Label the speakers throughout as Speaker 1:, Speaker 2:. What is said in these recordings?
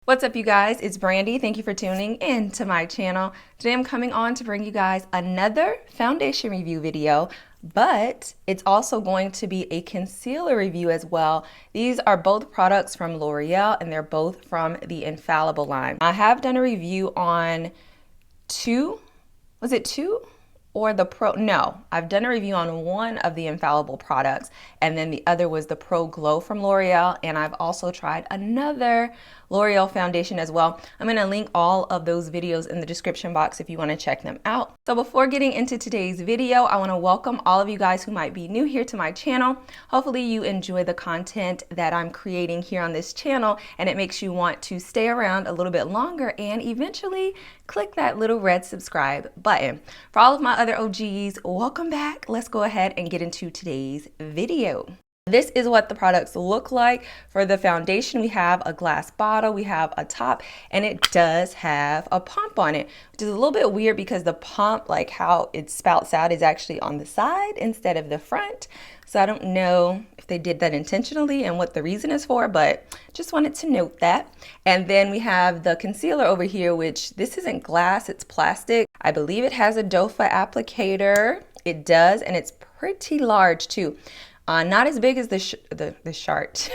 Speaker 1: What's up, you guys? It's Brandi. Thank you for tuning in to my channel. Today I'm coming on to bring you guys another foundation review video, but it's also going to be a concealer review as well. These are both products from L'Oreal and they're both from the Infallible line. I have done a review on was it two? Or the Pro, no, I've done a review on one of the Infallible products, and then the other was the Pro Glow from L'Oreal, and I've also tried another L'Oreal foundation as well. I'm gonna link all of those videos in the description box if you wanna check them out. So before getting into today's video, I wanna welcome all of you guys who might be new here to my channel. Hopefully you enjoy the content that I'm creating here on this channel, and it makes you want to stay around a little bit longer and eventually click that little red subscribe button. For all of my other OGs, welcome back. Let's go ahead and get into today's video. This is what the products look like. For the foundation, we have a glass bottle, we have a top, and it does have a pump on it, which is a little bit weird because the pump, like how it spouts out, is actually on the side instead of the front. So I don't know if they did that intentionally and what the reason is for, but just wanted to note that. And then we have the concealer over here, which this isn't glass, it's plastic. I believe it has a Toffee applicator. It does, and it's pretty large too. Not as big as the Tarte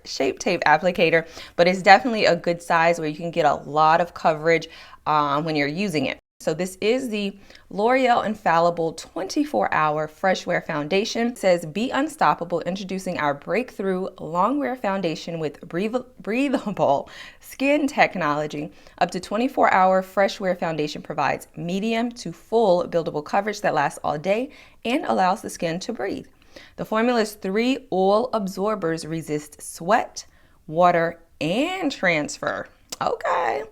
Speaker 1: Shape Tape applicator, but it's definitely a good size where you can get a lot of coverage when you're using it. So this is the L'Oreal Infallible 24-Hour Fresh Wear Foundation. It says, be unstoppable, introducing our breakthrough long wear foundation with breathable skin technology. Up to 24-hour fresh wear foundation provides medium to full buildable coverage that lasts all day and allows the skin to breathe. The formula's 3 oil absorbers resist sweat, water, and transfer. Okay.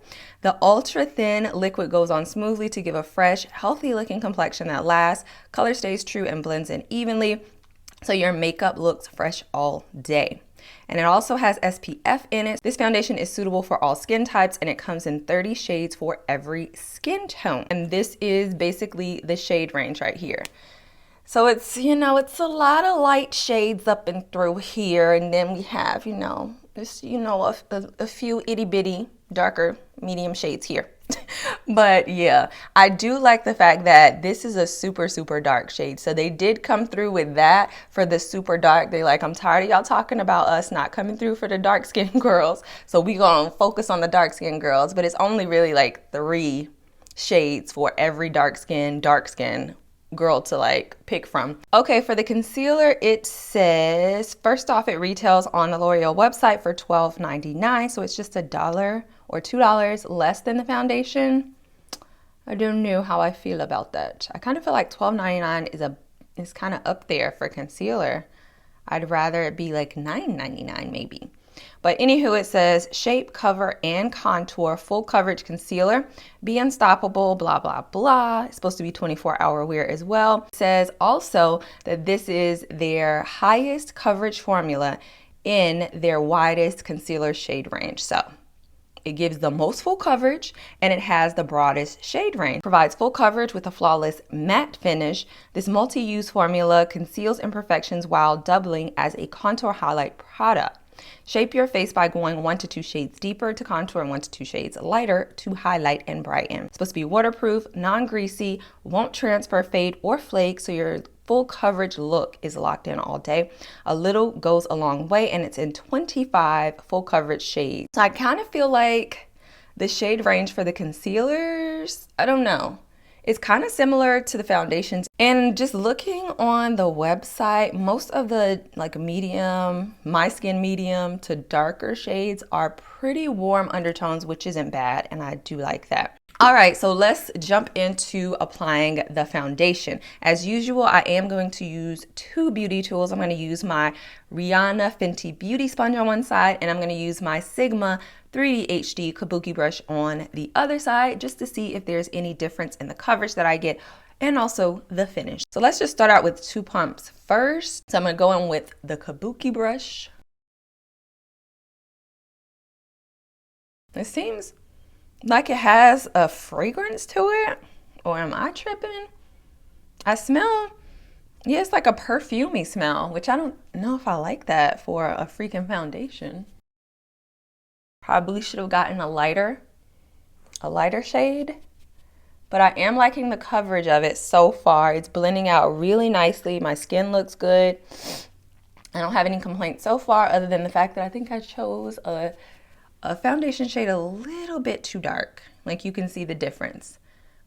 Speaker 1: The ultra thin liquid goes on smoothly to give a fresh, healthy looking complexion that lasts, color stays true and blends in evenly, so your makeup looks fresh all day. And it also has SPF in it. This foundation is suitable for all skin types, and it comes in 30 shades for every skin tone. And this is basically the shade range right here. So it's, it's a lot of light shades up and through here, and then we have, a few itty bitty darker medium shades here. But yeah, I do like the fact that this is a super dark shade. So they did come through with that for the super dark. They like, I'm tired of y'all talking about us not coming through for the dark skinned girls. So we gonna focus on the dark skinned girls, but it's only really like 3 shades for every dark skin girl to like pick from. Okay, for the concealer, it says, first off, it retails on the L'Oreal website for $12.99, so it's just $1 or $2 less than the foundation. I don't know how I feel about that. I kind of feel like $12.99 is kind of up there for concealer. I'd rather it be like $9.99 maybe. But anywho, it says shape, cover, and contour, full coverage concealer, be unstoppable, blah, blah, blah. It's supposed to be 24-hour wear as well. It says also that this is their highest coverage formula in their widest concealer shade range. So it gives the most full coverage and it has the broadest shade range. Provides full coverage with a flawless matte finish. This multi-use formula conceals imperfections while doubling as a contour highlight product. Shape your face by going 1 to 2 shades deeper to contour and 1 to 2 shades lighter to highlight and brighten. It's supposed to be waterproof, non-greasy, won't transfer, fade, or flake, so your full coverage look is locked in all day. A little goes a long way, and it's in 25 full coverage shades. So I kind of feel like the shade range for the concealers, I don't know. It's kind of similar to the foundations, and just looking on the website, most of the like medium, my skin medium to darker shades are pretty warm undertones, which isn't bad, and I do like that. All right, so let's jump into applying the foundation. As usual, I am going to use 2 beauty tools. I'm going to use my Rihanna Fenty Beauty Sponge on one side, and I'm going to use my Sigma 3D HD Kabuki brush on the other side, just to see if there's any difference in the coverage that I get and also the finish. So let's just start out with 2 pumps first. So I'm going to go in with the Kabuki brush. It seems like it has a fragrance to it, or am I tripping? I smell, yeah, it's like a perfumey smell, which I don't know if I like that for a freaking foundation. Probably should have gotten a lighter shade. But I am liking the coverage of it so far. It's blending out really nicely. My skin looks good. I don't have any complaints so far other than the fact that I think I chose a foundation shade a little bit too dark. Like you can see the difference.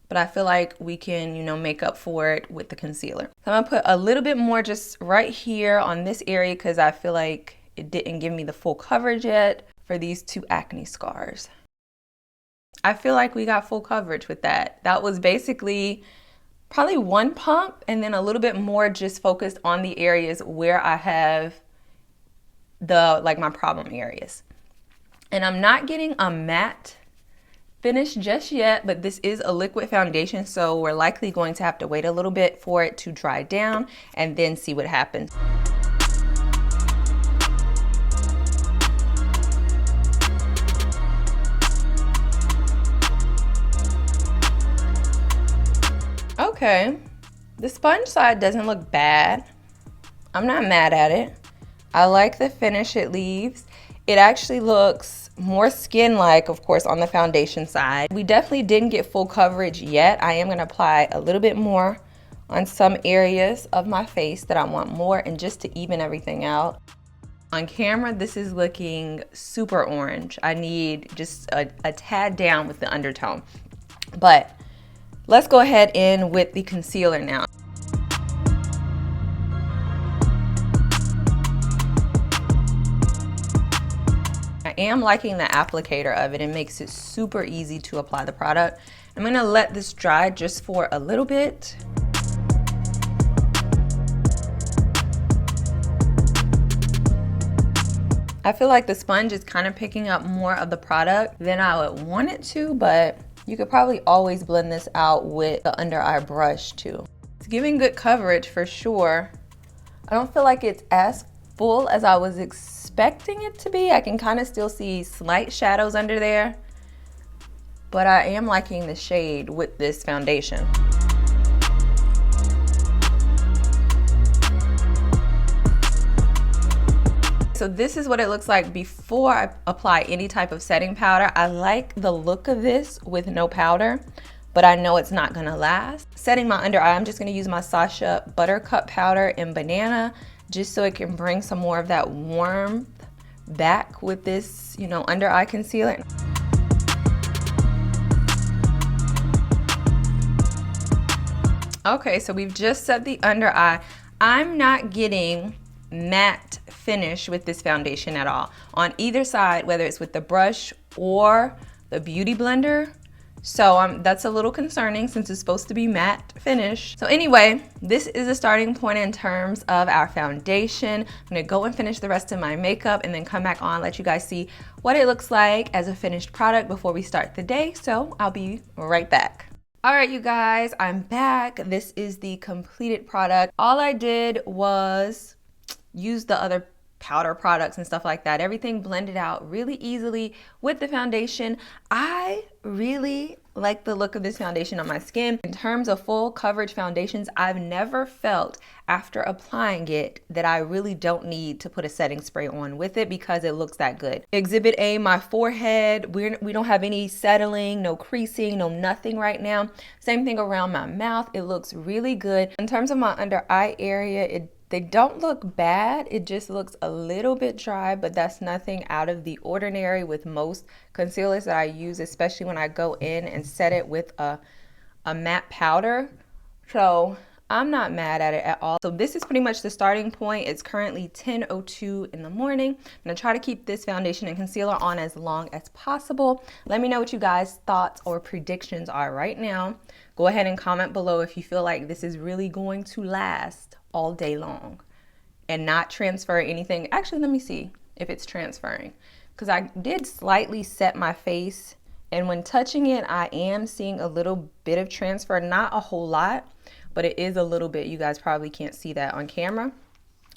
Speaker 1: But I feel like we can, you know, make up for it with the concealer. So I'm gonna put a little bit more just right here on this area because I feel like it didn't give me the full coverage yet for these 2 acne scars. I feel like we got full coverage with that. That was basically probably 1 pump and then a little bit more just focused on the areas where I have my problem areas. And I'm not getting a matte finish just yet, but this is a liquid foundation, so we're likely going to have to wait a little bit for it to dry down and then see what happens. Okay, the sponge side doesn't look bad. I'm not mad at it. I like the finish it leaves. It actually looks more skin-like, of course, on the foundation side. We definitely didn't get full coverage yet. I am gonna apply a little bit more on some areas of my face that I want more and just to even everything out. On camera, this is looking super orange. I need just a tad down with the undertone. But let's go ahead in with the concealer now. I am liking the applicator of it. It makes it super easy to apply the product. I'm gonna let this dry just for a little bit. I feel like the sponge is kind of picking up more of the product than I would want it to, but you could probably always blend this out with the under eye brush too. It's giving good coverage for sure. I don't feel like it's as full as I was expecting it to be. I can kind of still see slight shadows under there, but I am liking the shade with this foundation. So this is what it looks like before I apply any type of setting powder. I like the look of this with no powder, but I know it's not gonna last. Setting my under eye, I'm just gonna use my Sasha Buttercup powder in Banana, just so it can bring some more of that warmth back with this, you know, under eye concealer. Okay, so we've just set the under eye. I'm not getting matte finish with this foundation at all on either side, whether it's with the brush or the beauty blender. So that's a little concerning since it's supposed to be matte finish. So anyway, this is a starting point in terms of our foundation. I'm gonna go and finish the rest of my makeup and then come back on, let you guys see what it looks like as a finished product before we start the day. So I'll be right back. All right, you guys, I'm back. This is the completed product. All I did was use the other powder products and stuff like that. Everything blended out really easily with the foundation. I really like the look of this foundation on my skin. In terms of full coverage foundations, I've never felt after applying it that I really don't need to put a setting spray on with it because it looks that good. Exhibit A, my forehead, we don't have any settling, no creasing, no nothing right now. Same thing around my mouth. It looks really good. In terms of my under eye area, they don't look bad. It just looks a little bit dry, but that's nothing out of the ordinary with most concealers that I use, especially when I go in and set it with a matte powder. So I'm not mad at it at all. So this is pretty much the starting point. It's currently 10:02 in the morning. I'm gonna try to keep this foundation and concealer on as long as possible. Let me know what you guys' thoughts or predictions are right now. Go ahead and comment below if you feel like this is really going to last all day long and not transfer anything. Actually, let me see if it's transferring, because I did slightly set my face, and when touching it, I am seeing a little bit of transfer, not a whole lot, but it is a little bit. You guys probably can't see that on camera,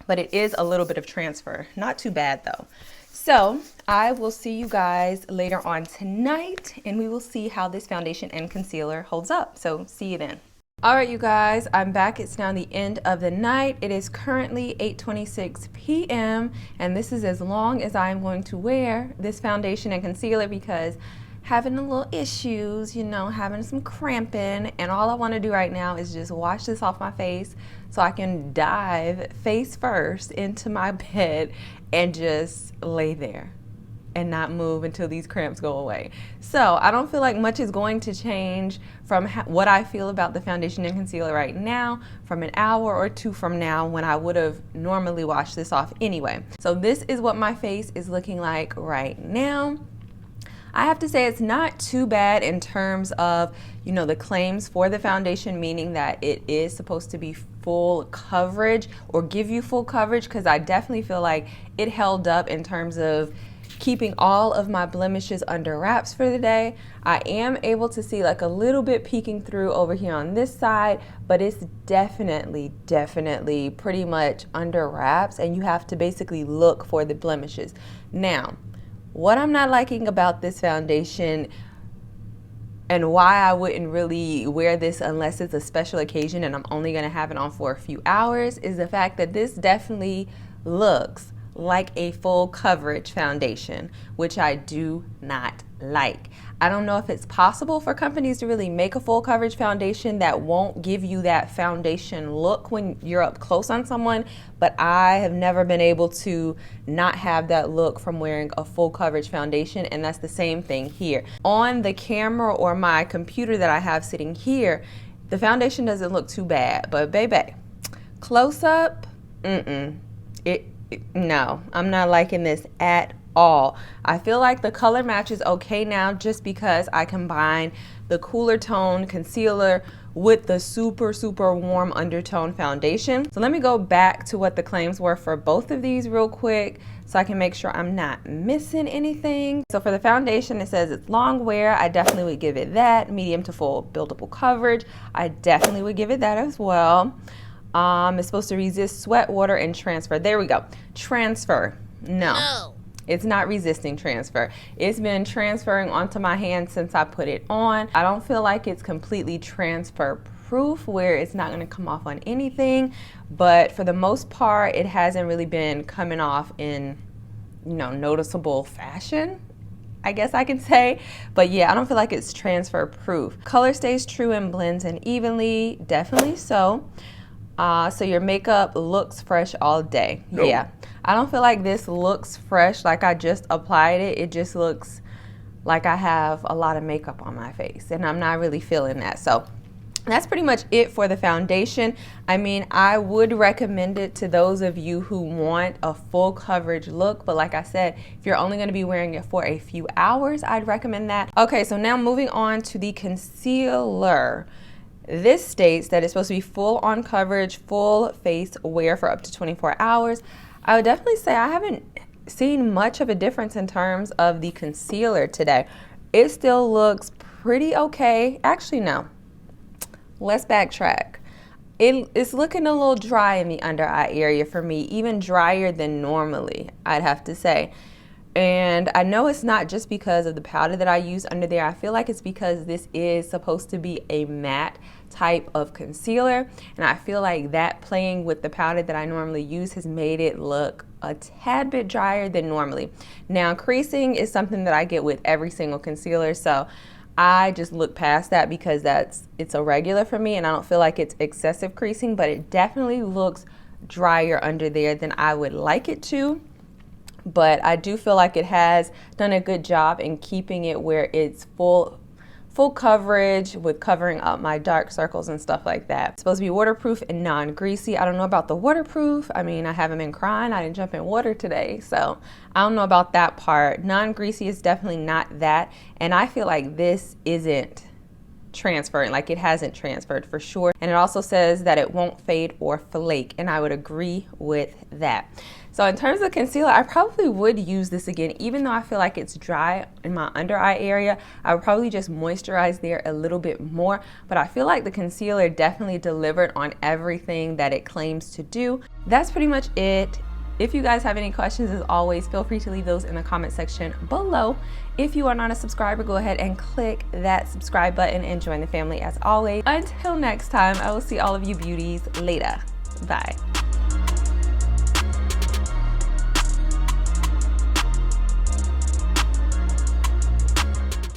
Speaker 1: but it is a little bit of transfer. Not too bad though. So I will see you guys later on tonight, and we will see how this foundation and concealer holds up. So see you then. All right, you guys, I'm back. It's now the end of the night. It is currently 8:26 p.m. and this is as long as I'm going to wear this foundation and concealer because having a little issues, you know, having some cramping, and all I want to do right now is just wash this off my face so I can dive face first into my bed and just lay there and not move until these cramps go away. So I don't feel like much is going to change from what I feel about the foundation and concealer right now from an hour or two from now when I would have normally washed this off anyway. So this is what my face is looking like right now. I have to say it's not too bad in terms of, you know, the claims for the foundation, meaning that it is supposed to be full coverage or give you full coverage, because I definitely feel like it held up in terms of keeping all of my blemishes under wraps for the day. I am able to see like a little bit peeking through over here on this side, but it's definitely pretty much under wraps, and you have to basically look for the blemishes. Now, what I'm not liking about this foundation and why I wouldn't really wear this unless it's a special occasion and I'm only gonna have it on for a few hours is the fact that this definitely looks like a full coverage foundation, which I do not like. I don't know if it's possible for companies to really make a full coverage foundation that won't give you that foundation look when you're up close on someone, but I have never been able to not have that look from wearing a full coverage foundation, and that's the same thing here. On the camera or my computer that I have sitting here, the foundation doesn't look too bad, but baby, close up, no, I'm not liking this at all. I feel like the color match is okay now just because I combine the cooler tone concealer with the super warm undertone foundation. So let me go back to what the claims were for both of these real quick so I can make sure I'm not missing anything. So for the foundation, it says it's long wear. I definitely would give it that. Medium to full buildable coverage. I definitely would give it that as well. It's supposed to resist sweat, water, and transfer. There we go. Transfer. No. It's not resisting transfer. It's been transferring onto my hand since I put it on. I don't feel like it's completely transfer proof where it's not going to come off on anything, but for the most part, it hasn't really been coming off in, you know, noticeable fashion, I guess I can say. But yeah, I don't feel like it's transfer proof. Color stays true and blends in evenly, definitely so. So your makeup looks fresh all day. Nope. Yeah, I don't feel like this looks fresh like I just applied it. It just looks like I have a lot of makeup on my face, and I'm not really feeling that. So that's pretty much it for the foundation. I mean, I would recommend it to those of you who want a full coverage look, but like I said, if you're only going to be wearing it for a few hours, I'd recommend that. Okay, so now moving on to the concealer. This states that it's supposed to be full on coverage, full face wear for up to 24 hours. I would definitely say I haven't seen much of a difference in terms of the concealer today. It still looks pretty okay. Actually, no. Let's backtrack. It's looking a little dry in the under eye area for me, even drier than normally, I'd have to say. And I know it's not just because of the powder that I use under there. I feel like it's because this is supposed to be a matte type of concealer. And I feel like that playing with the powder that I normally use has made it look a tad bit drier than normally. Now, creasing is something that I get with every single concealer. So I just look past that because it's a regular for me. And I don't feel like it's excessive creasing, but it definitely looks drier under there than I would like it to. But I do feel like it has done a good job in keeping it where it's full coverage with covering up my dark circles and stuff like that. It's supposed to be waterproof and non-greasy. I don't know about the waterproof. I mean, I haven't been crying. I didn't jump in water today, so I don't know about that part. Non-greasy is definitely not that, and I feel like this isn't transferring, like it hasn't transferred for sure. And it also says that it won't fade or flake, and I would agree with that. So in terms of concealer, I probably would use this again, even though I feel like it's dry in my under eye area. I would probably just moisturize there a little bit more, but I feel like the concealer definitely delivered on everything that it claims to do. That's pretty much it If you guys have any questions, as always, feel free to leave those in the comment section below. If you are not a subscriber, go ahead and click that subscribe button and join the family as always. Until next time, I will see all of you beauties later. Bye.